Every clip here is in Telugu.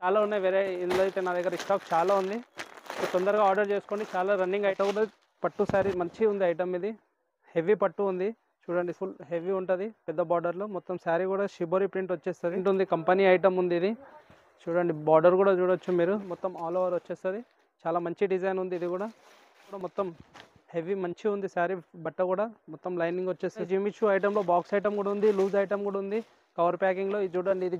చాలా ఉన్నాయి ఇందులో అయితే నా దగ్గర స్టాక్ చాలా ఉంది. తొందరగా ఆర్డర్ చేసుకోండి. చాలా రన్నింగ్ ఐటమ్ కూడా పట్టు శారీ మంచిగా ఉంది. ఐటమ్ ఇది హెవీ పట్టు ఉంది. చూడండి ఫుల్ హెవీ ఉంటుంది పెద్ద బార్డర్లో. మొత్తం శారీ కూడా షిబోరి ప్రింట్ వచ్చేస్తుంది. ఉంటుంది కంపెనీ ఐటమ్ ఉంది ఇది. చూడండి బార్డర్ కూడా చూడొచ్చు మీరు. మొత్తం ఆల్ ఓవర్ వచ్చేస్తుంది. చాలా మంచి డిజైన్ ఉంది. ఇది కూడా మొత్తం హెవీ మంచిగా ఉంది శారీ. బట్ట కూడా మొత్తం లైనింగ్ వచ్చేస్తుంది. జిమిచూ ఐటమ్లో బాక్స్ ఐటమ్ కూడా ఉంది, లూజ్ ఐటమ్ కూడా ఉంది కవర్ ప్యాకింగ్లో. ఇది చూడండి, ఇది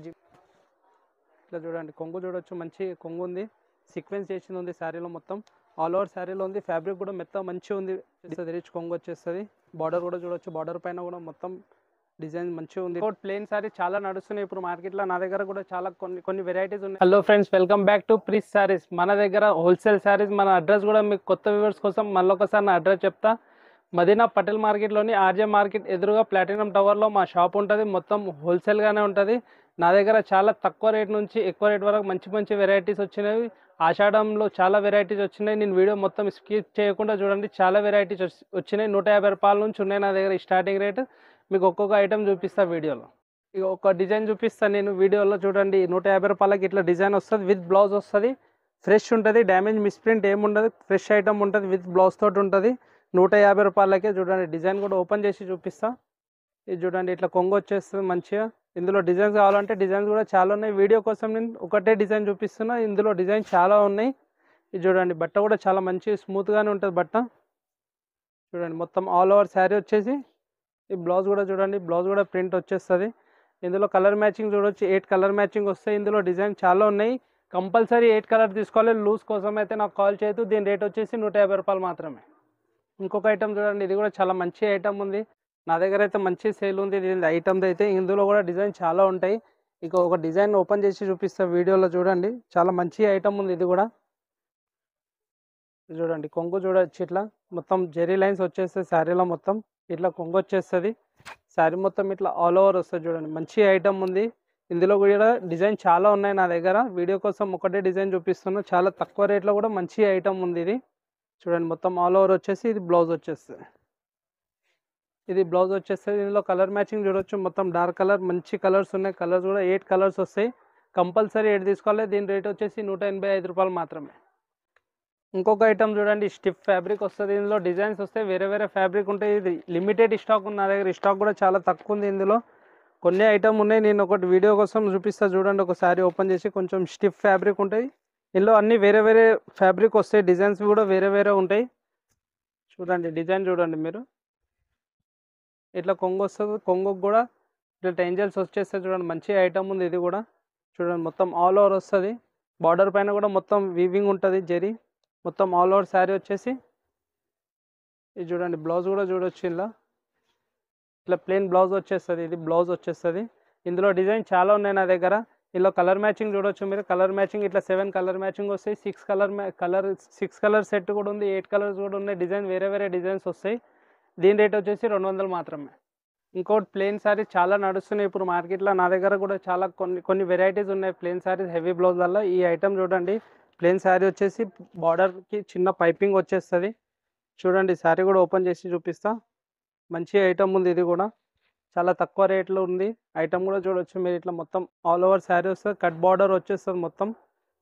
ఇట్లా చూడండి కొంగు చూడొచ్చు. మంచి కొంగు ఉంది, సీక్వెన్స్ చేసింది ఉంది శారీలో. మొత్తం ఆల్ ఓవర్ శారీలో ఉంది. ఫ్యాబ్రిక్ కూడా మెత్త మంచిగా ఉంది. రిచ్ కొంగు వచ్చేస్తుంది. బార్డర్ కూడా చూడొచ్చు. బార్డర్ పైన కూడా మొత్తం డిజైన్ మంచిగా ఉంది. ప్లెయిన్ సారీ చాలా నడుస్తున్నాయి ఇప్పుడు మార్కెట్లో. నా దగ్గర కూడా చాలా కొన్ని వెరైటీస్ ఉన్నాయి. Hello friends, welcome back to Prees sarees. మన దగ్గర హోల్సేల్ శారీస్. మన అడ్రస్ కూడా మీకు కొత్త వ్యూవర్స్ కోసం మళ్ళొకసారి నా అడ్రస్ చెప్తా. మదీనా పటేల్ మార్కెట్లోని ఆర్జే మార్కెట్ ఎదురుగా ప్లాటినం టవర్లో మా షాప్ ఉంటుంది. మొత్తం హోల్సేల్గానే ఉంటుంది. నా దగ్గర చాలా తక్కువ రేట్ నుంచి ఎక్కువ రేట్ వరకు మంచి మంచి వెరైటీస్ వచ్చినాయి. ఆషాఢంలో చాలా వెరైటీస్ వచ్చినాయి. నేను వీడియో మొత్తం స్కిప్ చేయకుండా చూడండి. చాలా వెరైటీస్ వచ్చినాయి. 150 రూపాయల నుంచి ఉన్నాయి నా దగ్గర స్టార్టింగ్ రేట్. మీకు ఒక్కొక్క ఐటమ్ చూపిస్తా వీడియోలో. ఇక ఒక డిజైన్ చూపిస్తాను నేను వీడియోలో. చూడండి, 150 రూపాయలకి ఇట్లా డిజైన్ వస్తుంది. విత్ బ్లౌజ్ వస్తుంది. ఫ్రెష్ ఉంటుంది. డ్యామేజ్ మిస్ప్రింట్ ఏముండదు. ఫ్రెష్ ఐటమ్ ఉంటుంది. విత్ బ్లౌజ్ తోటి ఉంటుంది. 150 రూపాయలకే. చూడండి డిజైన్ కూడా ఓపెన్ చేసి చూపిస్తా. ఇది చూడండి, ఇట్లా కొంగు వచ్చేస్తుంది మంచిగా. ఇందులో డిజైన్స్ కావాలంటే డిజైన్స్ కూడా చాలా ఉన్నాయి. వీడియో కోసం నేను ఒకటే డిజైన్ చూపిస్తున్నా. ఇందులో డిజైన్ చాలా ఉన్నాయి. ఇది చూడండి, బట్ట కూడా చాలా మంచి స్మూత్గానే ఉంటుంది బట్ట. చూడండి మొత్తం ఆల్ ఓవర్ శారీ వచ్చేసి. ఈ బ్లౌజ్ కూడా చూడండి, బ్లౌజ్ కూడా ప్రింట్ వచ్చేస్తుంది. ఇందులో కలర్ మ్యాచింగ్ చూడొచ్చు. 8 కలర్ మ్యాచింగ్ వస్తాయి. ఇందులో డిజైన్ చాలా ఉన్నాయి. కంపల్సరీ 8 కలర్ తీసుకోవాలి. లూజ్ కోసం అయితే నాకు కాల్ చేయొద్దు. దీని రేట్ వచ్చేసి 150 రూపాయలు మాత్రమే. ఇంకొక ఐటమ్ చూడండి, ఇది కూడా చాలా మంచి ఐటమ్ ఉంది. నా దగ్గర అయితే మంచి సేల్ ఉంది ఇది ఐటమ్ అయితే. ఇందులో కూడా డిజైన్ చాలా ఉంటాయి. ఇక ఒక డిజైన్ ఓపెన్ చేసి చూపిస్తా వీడియోలో. చూడండి చాలా మంచి ఐటమ్ ఉంది ఇది కూడా. చూడండి కొంగు చూడొచ్చు. ఇట్లా మొత్తం జెరీ లైన్స్ వచ్చేస్తాయి శారీలో. మొత్తం ఇట్లా కొంగు వచ్చేస్తుంది. శారీ మొత్తం ఇట్లా ఆల్ ఓవర్ వస్తుంది. చూడండి మంచి ఐటమ్ ఉంది. ఇందులో కూడా డిజైన్ చాలా ఉన్నాయి నా దగ్గర. వీడియో కోసం ఒకటే డిజైన్ చూపిస్తున్నా. చాలా తక్కువ రేట్లో కూడా మంచి ఐటమ్ ఉంది ఇది. చూడండి మొత్తం ఆల్ ఓవర్ వచ్చేసి. ఇది బ్లౌజ్ వచ్చేస్తుంది. ఇది బ్లౌజ్ వచ్చేస్తుంది. ఇందులో కలర్ మ్యాచింగ్ చూడొచ్చు. మొత్తం డార్క్ కలర్ మంచి కలర్స్ ఉన్నాయి. కలర్స్ కూడా 8 కలర్స్ వస్తాయి. కంపల్సరీ 8 తీసుకోవాలి. దీని రేట్ వచ్చేసి 185 రూపాయలు మాత్రమే. ఇంకొక ఐటమ్ చూడండి, స్టిఫ్ ఫ్యాబ్రిక్ వస్తుంది. ఇందులో డిజైన్స్ వస్తాయి. వేరే వేరే ఫ్యాబ్రిక్ ఉంటాయి. ఇది లిమిటెడ్ స్టాక్ ఉంది నా దగ్గర. స్టాక్ కూడా చాలా తక్కువ ఉంది. ఇందులో కొన్ని ఐటమ్ ఉన్నాయి. నేను ఒకటి వీడియో కోసం చూపిస్తా. చూడండి ఒకసారి ఓపెన్ చేసి. కొంచెం స్టిఫ్ ఫ్యాబ్రిక్ ఉంటాయి. ఇందులో అన్ని వేరే వేరే ఫ్యాబ్రిక్ వస్తాయి. డిజైన్స్ కూడా వేరే వేరే ఉంటాయి. చూడండి డిజైన్ చూడండి మీరు. ఇట్లా కొంగు వస్తుంది. కొంగుకు కూడా ఇట్లా టెంజల్స్ వచ్చేస్తే చూడండి మంచి ఐటమ్ ఉంది ఇది కూడా. చూడండి మొత్తం ఆల్ ఓవర్ వస్తుంది. బార్డర్ పైన కూడా మొత్తం వీవింగ్ ఉంటుంది జరీ. మొత్తం ఆల్ ఓవర్ శారీ వచ్చేసి. ఇది చూడండి బ్లౌజ్ కూడా చూడొచ్చు. ఇలా ఇట్లా ప్లెయిన్ బ్లౌజ్ వచ్చేస్తుంది. ఇది బ్లౌజ్ వచ్చేస్తుంది. ఇందులో డిజైన్ చాలా ఉన్నాయి నా దగ్గర. ఇందులో కలర్ మ్యాచింగ్ చూడొచ్చు మీరు. కలర్ మ్యాచింగ్ ఇట్లా 7 కలర్ మ్యాచింగ్ వస్తాయి. 6 కలర్ సెట్ కూడా ఉంది. 8 కలర్స్ కూడా ఉన్నాయి. డిజైన్ వేరే వేరే డిజైన్స్ వస్తాయి. దీని రేట్ వచ్చేసి 200 మాత్రమే. ఇంకోటి ప్లెయిన్ శారీ చాలా నడుస్తున్నాయి ఇప్పుడు మార్కెట్లో. నా దగ్గర కూడా చాలా కొన్ని వెరైటీస్ ఉన్నాయి ప్లెయిన్ శారీస్ హెవీ బ్లౌజ్ వల్ల. ఈ ఐటమ్ చూడండి, ప్లెయిన్ శారీ వచ్చేసి బార్డర్కి చిన్న పైపింగ్ వచ్చేస్తుంది. చూడండి శారీ కూడా ఓపెన్ చేసి చూపిస్తా. మంచి ఐటమ్ ఉంది ఇది కూడా. చాలా తక్కువ రేట్లో ఉంది. ఐటమ్ కూడా చూడొచ్చు మీరు. ఇట్లా మొత్తం ఆల్ ఓవర్ శారీ వస్తుంది. కట్ బార్డర్ వచ్చేస్తుంది. మొత్తం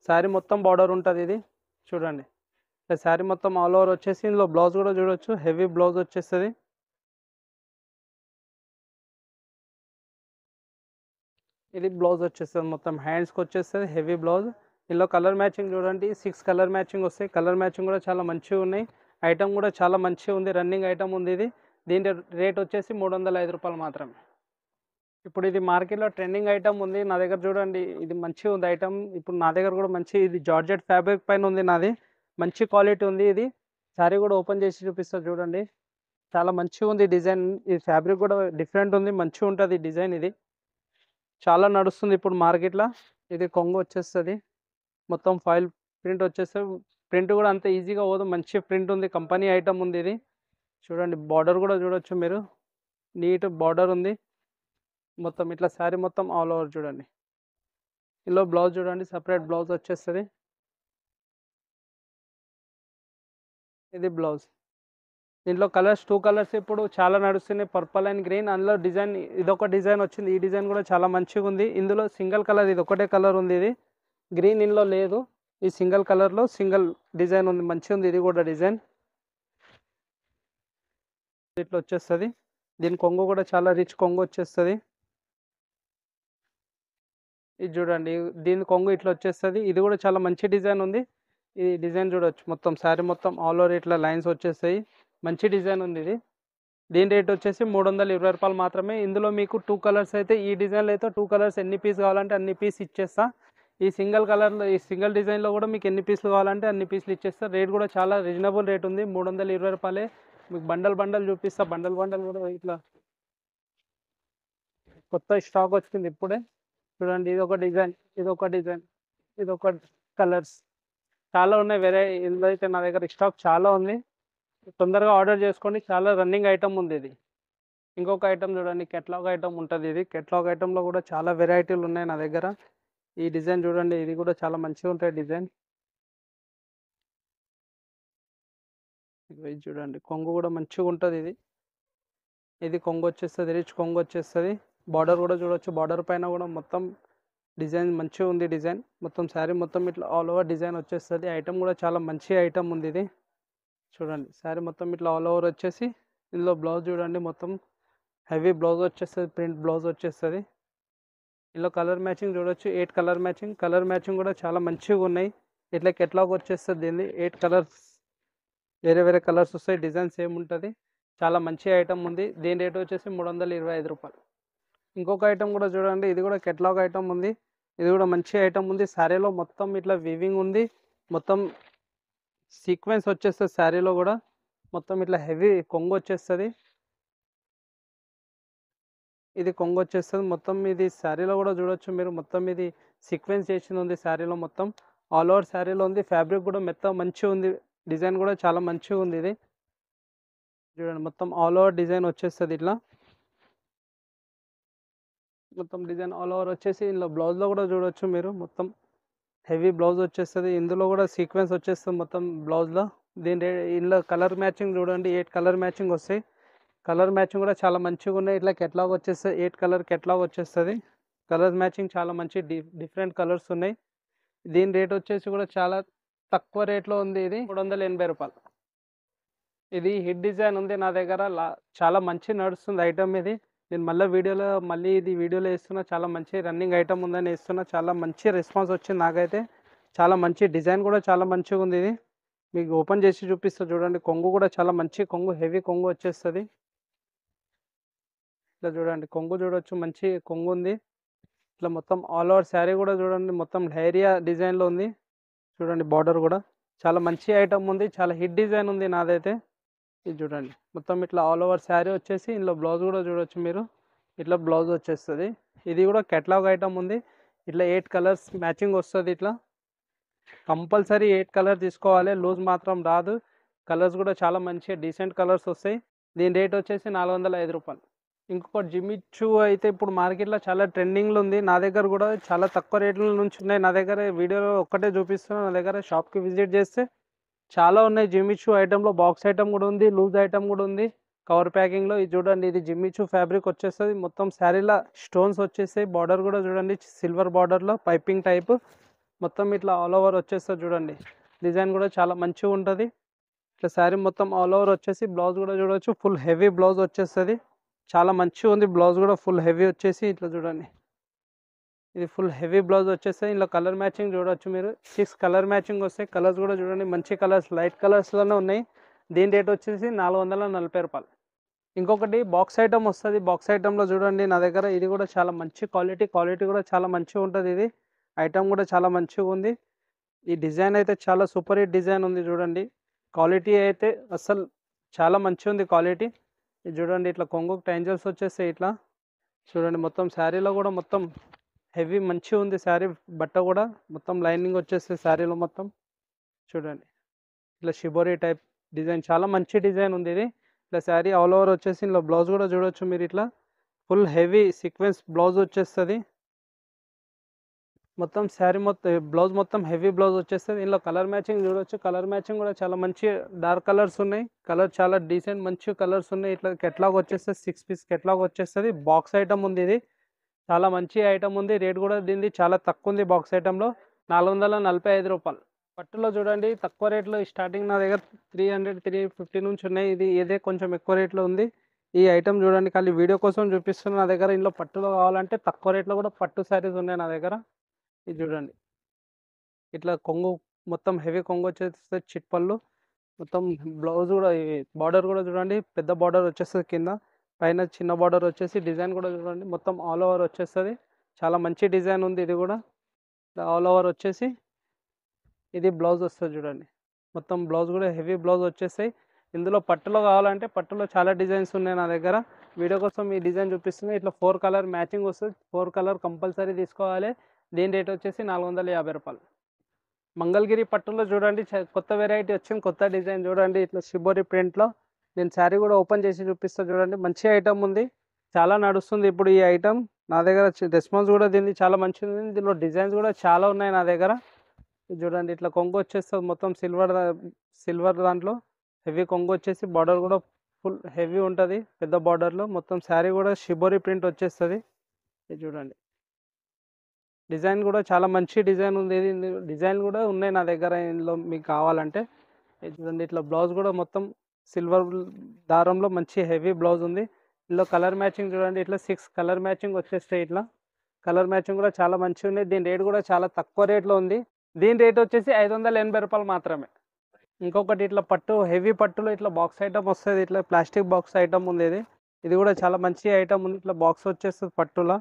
శారీ మొత్తం బార్డర్ ఉంటుంది ఇది. చూడండి శారీ మొత్తం ఆల్ ఓవర్ వచ్చేసి. ఇందులో బ్లౌజ్ కూడా చూడొచ్చు. హెవీ బ్లౌజ్ వచ్చేస్తుంది. ఇది బ్లౌజ్ వచ్చేస్తుంది. మొత్తం హ్యాండ్స్కి వచ్చేస్తుంది హెవీ బ్లౌజ్. ఇందులో కలర్ మ్యాచింగ్ చూడండి. 6 కలర్ మ్యాచింగ్ వస్తాయి. కలర్ మ్యాచింగ్ కూడా చాలా మంచిగా ఉన్నాయి. ఐటమ్ కూడా చాలా మంచిగా ఉంది. రన్నింగ్ ఐటమ్ ఉంది ఇది. దీని రేట్ వచ్చేసి 305 రూపాయలు మాత్రమే. ఇప్పుడు ఇది మార్కెట్లో ట్రెండింగ్ ఐటమ్ ఉంది నా దగ్గర. చూడండి ఇది మంచిగా ఉంది ఐటమ్. ఇప్పుడు నా దగ్గర కూడా మంచి ఇది జార్జెట్ ఫ్యాబ్రిక్ పైన ఉంది నాది. మంచి క్వాలిటీ ఉంది ఇది. శారీ కూడా ఓపెన్ చేసి చూపిస్తా. చూడండి చాలా మంచిగా ఉంది డిజైన్. ఈ ఫ్యాబ్రిక్ కూడా డిఫరెంట్ ఉంది. మంచిగా ఉంటుంది డిజైన్. ఇది చాలా నడుస్తుంది ఇప్పుడు మార్కెట్లో. ఇది కొంగు వచ్చేస్తుంది. మొత్తం ఫాయిల్ ప్రింట్ వచ్చేస్తుంది. ప్రింట్ కూడా అంత ఈజీగా పోదు. మంచి ప్రింట్ ఉంది. కంపెనీ ఐటమ్ ఉంది ఇది. చూడండి బార్డర్ కూడా చూడొచ్చు మీరు. నీట్ బార్డర్ ఉంది. మొత్తం ఇట్లా శారీ మొత్తం ఆల్ ఓవర్ చూడండి. ఇందులో బ్లౌజ్ చూడండి, సపరేట్ బ్లౌజ్ వచ్చేస్తుంది. ఇది బ్లౌజ్. దీంట్లో కలర్స్ 2 కలర్స్ ఇప్పుడు చాలా నడుస్తున్నాయి, పర్పుల్ అండ్ గ్రీన్. అందులో డిజైన్ ఇదొక డిజైన్ వచ్చింది. ఈ డిజైన్ కూడా చాలా మంచిగా ఉంది. ఇందులో సింగిల్ కలర్ ఇది ఒకటే కలర్ ఉంది. ఇది గ్రీన్ ఇందులో లేదు, ఈ సింగిల్ కలర్లో సింగిల్ డిజైన్ ఉంది, మంచిగా ఉంది ఇది కూడా డిజైన్. ఇట్లా వచ్చేస్తుంది. దీని కొంగు కూడా చాలా రిచ్ కొంగు వచ్చేస్తుంది. ఇది చూడండి, దీని కొంగు ఇట్లా వచ్చేస్తుంది. ఇది కూడా చాలా మంచి డిజైన్ ఉంది. ఈ డిజైన్ చూడొచ్చు, మొత్తం శారీ మొత్తం ఆల్ ఓవర్ ఇట్లా లైన్స్ వచ్చేస్తాయి. మంచి డిజైన్ ఉంది ఇది. దీని రేట్ వచ్చేసి 320 రూపాయలు మాత్రమే. ఇందులో మీకు 2 కలర్స్ అయితే, ఈ డిజైన్లో అయితే 2 కలర్స్ ఎన్ని పీస్ కావాలంటే అన్ని పీస్ ఇచ్చేస్తా. ఈ సింగిల్ కలర్లో, ఈ సింగిల్ డిజైన్లో కూడా మీకు ఎన్ని పీసులు కావాలంటే అన్ని పీసులు ఇచ్చేస్తా. రేట్ కూడా చాలా రీజనబుల్ రేట్ ఉంది, 320 రూపాయలే. మీకు బండల్ బండల్ చూపిస్తా. బండల్ బండల్ కూడా ఇట్లా కొత్త స్టాక్ వచ్చింది ఇప్పుడే. చూడండి, ఇది ఒక డిజైన్, ఇది ఒక డిజైన్, ఇది ఒక కలర్స్ చాలా ఉన్నాయి. వేరే ఇందులో అయితే నా దగ్గర స్టాక్ చాలా ఉంది. తొందరగా ఆర్డర్ చేసుకోండి, చాలా రన్నింగ్ ఐటమ్ ఉంది ఇది. ఇంకొక ఐటమ్ చూడండి, కెట్లాగ్ ఐటమ్ ఉంటుంది. ఇది కెట్లాగ్ ఐటమ్లో కూడా చాలా వెరైటీలు ఉన్నాయి నా దగ్గర. ఈ డిజైన్ చూడండి, ఇది కూడా చాలా మంచిగా ఉంటుంది డిజైన్. ఇది చూడండి, కొంగు కూడా మంచిగా ఉంటుంది ఇది. ఇది కొంగు వచ్చేస్తుంది, రిచ్ కొంగు వచ్చేస్తుంది. బార్డర్ కూడా చూడొచ్చు, బార్డర్ పైన కూడా మొత్తం డిజైన్ మంచిగా ఉంది. డిజైన్ మొత్తం శారీ మొత్తం ఇట్లా ఆల్ ఓవర్ డిజైన్ వచ్చేస్తుంది. ఐటమ్ కూడా చాలా మంచి ఐటమ్ ఉంది ఇది. చూడండి, శారీ మొత్తం ఇట్లా ఆల్ ఓవర్ వచ్చేసి, ఇందులో బ్లౌజ్ చూడండి, మొత్తం హెవీ బ్లౌజ్ వచ్చేస్తుంది, ప్రింట్ బ్లౌజ్ వచ్చేస్తుంది. ఇందులో కలర్ మ్యాచింగ్ చూడొచ్చు, 8 కలర్ మ్యాచింగ్. కలర్ మ్యాచింగ్ కూడా చాలా మంచిగా ఉన్నాయి. ఇట్లా కెట్లాగ్ వచ్చేస్తుంది దీన్ని, 8 కలర్స్, వేరే వేరే కలర్స్ వస్తాయి, డిజైన్ సేమ్ ఉంటుంది. చాలా మంచి ఐటమ్ ఉంది. దీని రేట్ వచ్చేసి 325 రూపాయలు. ఇంకొక ఐటమ్ కూడా చూడండి, ఇది కూడా కెట్లాగ్ ఐటమ్ ఉంది. ఇది కూడా మంచి ఐటమ్ ఉంది. శారీలో మొత్తం ఇట్లా వీవింగ్ ఉంది, మొత్తం సీక్వెన్స్ వచ్చేస్తుంది శారీలో కూడా. మొత్తం ఇట్లా హెవీ కొంగు వచ్చేస్తుంది. ఇది కొంగు వచ్చేస్తుంది మొత్తం. ఇది శారీలో కూడా చూడొచ్చు మీరు, మొత్తం ఇది సీక్వెన్స్ చేసింది ఉంది శారీలో మొత్తం. ఆల్ ఓవర్ శారీలో ఉంది. ఫ్యాబ్రిక్ కూడా మెత్త మంచిగా ఉంది. డిజైన్ కూడా చాలా మంచిగా ఉంది ఇది. చూడండి, మొత్తం ఆల్ ఓవర్ డిజైన్ వచ్చేస్తుంది ఇట్లా. మొత్తం డిజైన్ ఆల్ ఓవర్ వచ్చేసి, ఇందులో బ్లౌజ్లో కూడా చూడొచ్చు మీరు, మొత్తం హెవీ బ్లౌజ్ వచ్చేస్తుంది. ఇందులో కూడా సీక్వెన్స్ వచ్చేస్తుంది మొత్తం బ్లౌజ్లో. ఇందులో కలర్ మ్యాచింగ్ చూడండి, 8 కలర్ మ్యాచింగ్ వస్తాయి. కలర్ మ్యాచింగ్ కూడా చాలా మంచిగా ఉన్నాయి. ఇట్లా కెట్లాగ్ వచ్చేస్తుంది, 8 కలర్ కెట్లాగ్ వచ్చేస్తుంది. కలర్ మ్యాచింగ్ చాలా మంచి డిఫరెంట్ కలర్స్ ఉన్నాయి. దీని రేట్ వచ్చేసి కూడా చాలా తక్కువ రేట్లో ఉంది. ఇది 380 రూపాయలు. ఇది హిట్ డిజైన్ ఉంది నా దగ్గర, చాలా మంచి నడుస్తుంది ఐటమ్ ఇది. నేను మళ్ళీ ఇది వీడియోలో వేస్తున్నా. చాలా మంచి రన్నింగ్ ఐటమ్ ఉందని వేస్తున్నా. చాలా మంచి రెస్పాన్స్ వచ్చింది నాకైతే. చాలా మంచి డిజైన్ కూడా చాలా మంచిగా ఉంది ఇది. మీకు ఓపెన్ చేసి చూపిస్తా చూడండి. కొంగు కూడా చాలా మంచి కొంగు, హెవీ కొంగు వచ్చేస్తుంది. ఇట్లా చూడండి, కొంగు చూడొచ్చు, మంచి కొంగు ఉంది. ఇట్లా మొత్తం ఆల్ ఓవర్ శారీ కూడా చూడండి, మొత్తం డైరియా డిజైన్లో ఉంది. చూడండి, బార్డర్ కూడా చాలా మంచి ఐటమ్ ఉంది. చాలా హిట్ డిజైన్ ఉంది నాదైతే. ఇది చూడండి, మొత్తం ఇట్లా ఆల్ ఓవర్ శారీ వచ్చేసి, ఇందులో బ్లౌజ్ కూడా చూడొచ్చు మీరు, ఇట్లా బ్లౌజ్ వచ్చేస్తుంది. ఇది కూడా కెట్లాగ్ ఐటమ్ ఉంది. ఇట్లా 8 కలర్స్ మ్యాచింగ్ వస్తుంది. ఇట్లా కంపల్సరీ 8 కలర్ తీసుకోవాలి, లూజ్ మాత్రం రాదు. కలర్స్ కూడా చాలా మంచిగా డీసెంట్ కలర్స్ వస్తాయి. దీని రేట్ వచ్చేసి 405 రూపాయలు. ఇంకొకటి జిమ్మిచూ అయితే ఇప్పుడు మార్కెట్లో చాలా ట్రెండింగ్లో ఉంది. నా దగ్గర కూడా చాలా తక్కువ రేట్ల నుంచి ఉన్నాయి. నా దగ్గర వీడియోలో ఒక్కటే చూపిస్తున్నాను. నా దగ్గర షాప్కి విజిట్ చేస్తే చాలా ఉన్నాయి. జిమ్మిచూ ఐటెంలో బాక్స్ ఐటమ్ కూడా ఉంది, లూజ్ ఐటమ్ కూడా ఉంది, కవర్ ప్యాకింగ్లో. ఇది చూడండి, ఇది జిమ్మిచూ ఫ్యాబ్రిక్ వచ్చేస్తుంది. మొత్తం శారీలో స్టోన్స్ వచ్చేస్తాయి. బార్డర్ కూడా చూడండి, సిల్వర్ బార్డర్లో పైపింగ్ టైప్ మొత్తం ఇట్లా ఆల్ ఓవర్ వచ్చేస్తుంది. చూడండి, డిజైన్ కూడా చాలా మంచిగా ఉంటుంది. ఇట్లా శారీ మొత్తం ఆల్ ఓవర్ వచ్చేసి, బ్లౌజ్ కూడా చూడవచ్చు, ఫుల్ హెవీ బ్లౌజ్ వచ్చేస్తుంది. చాలా మంచిగా ఉంది. బ్లౌజ్ కూడా ఫుల్ హెవీ వచ్చేసి, ఇట్లా చూడండి, ఇది ఫుల్ హెవీ బ్లౌజ్ వచ్చేస్తాయి. ఇందులో కలర్ మ్యాచింగ్ చూడవచ్చు మీరు, 6 కలర్ మ్యాచింగ్ వస్తాయి. కలర్స్ కూడా చూడండి, మంచి కలర్స్, లైట్ కలర్స్లోనే ఉన్నాయి. దీని రేట్ వచ్చేసి 440 రూపాయలు. ఇంకొకటి బాక్స్ ఐటమ్ వస్తుంది. బాక్స్ ఐటంలో చూడండి నా దగ్గర, ఇది కూడా చాలా మంచి క్వాలిటీ కూడా చాలా మంచిగా ఉంటుంది. ఇది ఐటమ్ కూడా చాలా మంచిగా ఉంది. ఈ డిజైన్ అయితే చాలా సూపర్ హిట్ డిజైన్ ఉంది. చూడండి, క్వాలిటీ అయితే అసలు చాలా మంచిగా ఉంది క్వాలిటీ. ఇది చూడండి, ఇట్లా కొంగు టెంజల్స్ వచ్చేస్తాయి. ఇట్లా చూడండి, మొత్తం శారీలో కూడా మొత్తం హెవీ మంచిగా ఉంది. శారీ బట్ట కూడా మొత్తం లైనింగ్ వచ్చేస్తుంది శారీలో మొత్తం. చూడండి, ఇట్లా షిబోరీ టైప్ డిజైన్, చాలా మంచి డిజైన్ ఉంది ఇది. ఇట్లా శారీ ఆల్ ఓవర్ వచ్చేసి, ఇందులో బ్లౌజ్ కూడా చూడవచ్చు మీరు, ఇట్లా ఫుల్ హెవీ సీక్వెన్స్ బ్లౌజ్ వచ్చేస్తుంది. మొత్తం శారీ మొత్తం బ్లౌజ్ మొత్తం హెవీ బ్లౌజ్ వచ్చేస్తుంది. ఇందులో కలర్ మ్యాచింగ్ చూడవచ్చు. కలర్ మ్యాచింగ్ కూడా చాలా మంచి డార్క్ కలర్స్ ఉన్నాయి. కలర్ చాలా డీసెంట్ మంచి కలర్స్ ఉన్నాయి. ఇట్లా కెట్లాగ్ వచ్చేస్తుంది, 6 పీస్ కెట్లాగ్ వచ్చేస్తుంది. బాక్స్ ఐటమ్ ఉంది. ఇది చాలా మంచి ఐటమ్ ఉంది. రేట్ కూడా దీనిది చాలా తక్కువ ఉంది బాక్స్ ఐటంలో. 445 రూపాయలు. పట్టులో చూడండి తక్కువ రేట్లో స్టార్టింగ్ నా దగ్గర 300, 350 నుంచి ఉన్నాయి. ఇదే కొంచెం ఎక్కువ రేట్లో ఉంది. ఈ ఐటమ్ చూడండి, ఖాళీ వీడియో కోసం చూపిస్తున్నా. నా దగ్గర ఇందులో పట్టులో కావాలంటే తక్కువ రేట్లో కూడా పట్టు శారీస్ ఉన్నాయి నా దగ్గర. ఇది చూడండి, ఇట్లా కొంగు మొత్తం హెవీ కొంగు వచ్చేస్తుంది, చిట్ పళ్ళు మొత్తం. బ్లౌజ్ కూడా బార్డర్ కూడా చూడండి, పెద్ద బార్డర్ వచ్చేస్తుంది కింద, పైన చిన్న బార్డర్ వచ్చేసి డిజైన్ కూడా చూడండి మొత్తం ఆల్ ఓవర్ వచ్చేస్తుంది. చాలా మంచి డిజైన్ ఉంది ఇది కూడా. ఆల్ ఓవర్ వచ్చేసి ఇది బ్లౌజ్ వస్తుంది చూడండి, మొత్తం బ్లౌజ్ కూడా హెవీ బ్లౌజ్ వచ్చేస్తాయి. ఇందులో పట్టులో కావాలంటే పట్టులో చాలా డిజైన్స్ ఉన్నాయి నా దగ్గర. వీడియో కోసం ఈ డిజైన్ చూపిస్తుంది. ఇట్లా 4 కలర్ మ్యాచింగ్ వస్తుంది. 4 కలర్ కంపల్సరీ తీసుకోవాలి. దీని రేట్ వచ్చేసి 450 రూపాయలు. మంగళగిరి పట్టులో చూడండి కొత్త వెరైటీ వచ్చింది, కొత్త డిజైన్ చూడండి, ఇట్లా షిబోరి ప్రింట్లో. నేను శారీ కూడా ఓపెన్ చేసి చూపిస్తా చూడండి. మంచి ఐటమ్ ఉంది, చాలా నడుస్తుంది ఇప్పుడు ఈ ఐటమ్ నా దగ్గర. రెస్పాన్స్ కూడా దీన్ని చాలా మంచిగా ఉంది. దీనిలో డిజైన్స్ కూడా చాలా ఉన్నాయి నా దగ్గర. ఇది చూడండి, ఇట్లా కొంగు వచ్చేస్తుంది మొత్తం సిల్వర్ దాంట్లో హెవీ కొంగు వచ్చేసి, బార్డర్ కూడా ఫుల్ హెవీ ఉంటుంది పెద్ద బార్డర్లో. మొత్తం శారీ కూడా షిబోరి ప్రింట్ వచ్చేస్తుంది. ఇది చూడండి, డిజైన్ కూడా చాలా మంచి డిజైన్ ఉంది. ఇది డిజైన్ కూడా ఉన్నాయి నా దగ్గర ఇందులో మీకు కావాలంటే. ఇది చూడండి, ఇట్లా బ్లౌజ్ కూడా మొత్తం సిల్వర్ దారంలో మంచి హెవీ బ్లౌజ్ ఉంది. ఇందులో కలర్ మ్యాచింగ్ చూడండి, ఇట్లా 6 కలర్ మ్యాచింగ్ వచ్చేస్తాయి. ఇట్లా కలర్ మ్యాచింగ్ కూడా చాలా మంచిగా ఉంది. దీని రేట్ కూడా చాలా తక్కువ రేట్లో ఉంది. దీని రేట్ వచ్చేసి 580 రూపాయలు మాత్రమే. ఇంకొకటి ఇట్లా పట్టు హెవీ పట్టులో ఇట్లా బాక్స్ ఐటమ్ వస్తుంది, ఇట్లా ప్లాస్టిక్ బాక్స్ ఐటమ్ ఉంది. ఇది కూడా చాలా మంచి ఐటమ్ ఉంది. ఇట్లా బాక్స్ వచ్చేస్తుంది పట్టులో,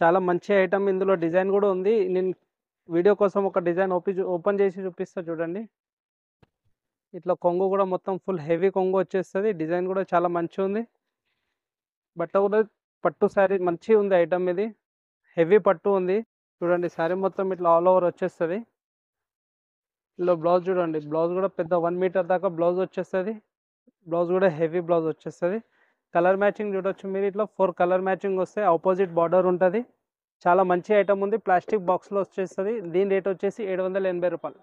చాలా మంచి ఐటమ్. ఇందులో డిజైన్ కూడా ఉంది. నేను వీడియో కోసం ఒక డిజైన్ ఓపెన్ చేసి చూపిస్తా చూడండి. ఇట్లా కొంగు కూడా మొత్తం ఫుల్ హెవీ కొంగు వచ్చేస్తుంది. డిజైన్ కూడా చాలా మంచిగా ఉంది. బట్ట కూడా పట్టు శారీ మంచిగా ఉంది ఐటమ్. ఇది హెవీ పట్టు ఉంది చూడండి. శారీ మొత్తం ఇట్లా ఆల్ ఓవర్ వచ్చేస్తుంది. ఇందులో బ్లౌజ్ చూడండి, బ్లౌజ్ కూడా పెద్ద 1 మీటర్ దాకా బ్లౌజ్ వచ్చేస్తుంది. బ్లౌజ్ కూడా హెవీ బ్లౌజ్ వచ్చేస్తుంది. కలర్ మ్యాచింగ్ చూడొచ్చు మీరు, ఇట్లా 4 కలర్ మ్యాచింగ్ వస్తే ఆపోజిట్ బార్డర్ ఉంటుంది. చాలా మంచి ఐటమ్ ఉంది, ప్లాస్టిక్ బాక్స్లో వచ్చేస్తుంది. దీని రేట్ వచ్చేసి 780 రూపాయలు.